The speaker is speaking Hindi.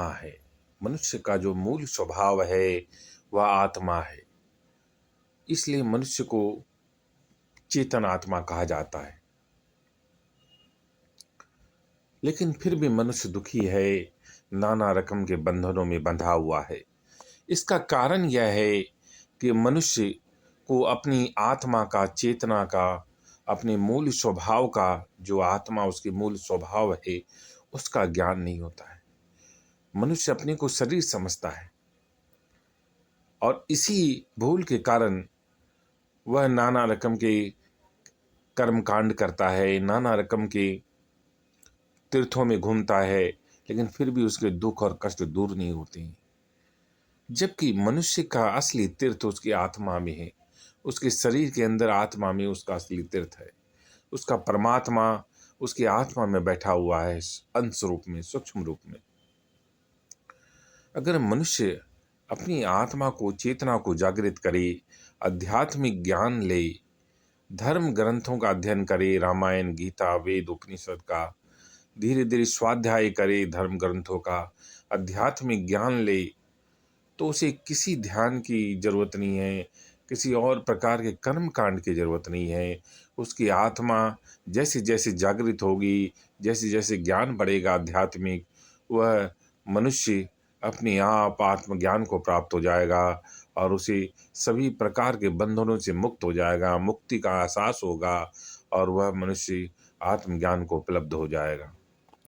आत्मा है। मनुष्य का जो मूल स्वभाव है वह आत्मा है। इसलिए मनुष्य को चेतन आत्मा कहा जाता है। लेकिन फिर भी मनुष्य दुखी है, नाना रकम के बंधनों में बंधा हुआ है। इसका कारण यह है कि मनुष्य को अपनी आत्मा का, चेतना का, अपने मूल स्वभाव का, जो आत्मा उसके मूल स्वभाव है, उसका ज्ञान नहीं होता है। मनुष्य अपने को शरीर समझता है और इसी भूल के कारण वह नाना रकम के कर्मकांड करता है, नाना रकम के तीर्थों में घूमता है, लेकिन फिर भी उसके दुख और कष्ट दूर नहीं होते हैं। जबकि मनुष्य का असली तीर्थ उसकी आत्मा में है। उसके शरीर के अंदर आत्मा में उसका असली तीर्थ है। उसका परमात्मा उसकी आत्मा में बैठा हुआ है, अंश रूप में, सूक्ष्म रूप में। अगर मनुष्य अपनी आत्मा को, चेतना को जागृत करे, आध्यात्मिक ज्ञान ले, धर्म ग्रंथों का अध्ययन करे, रामायण, गीता, वेद, उपनिषद का धीरे धीरे स्वाध्याय करे, धर्म ग्रंथों का आध्यात्मिक ज्ञान ले, तो उसे किसी ध्यान की जरूरत नहीं है, किसी और प्रकार के कर्म कांड की जरूरत नहीं है। उसकी आत्मा जैसे जैसे जागृत होगी, जैसे जैसे ज्ञान बढ़ेगा आध्यात्मिक, वह मनुष्य अपने आप आत्मज्ञान को प्राप्त हो जाएगा और उसे सभी प्रकार के बंधनों से मुक्त हो जाएगा, मुक्ति का एहसास होगा और वह मनुष्य आत्मज्ञान को उपलब्ध हो जाएगा।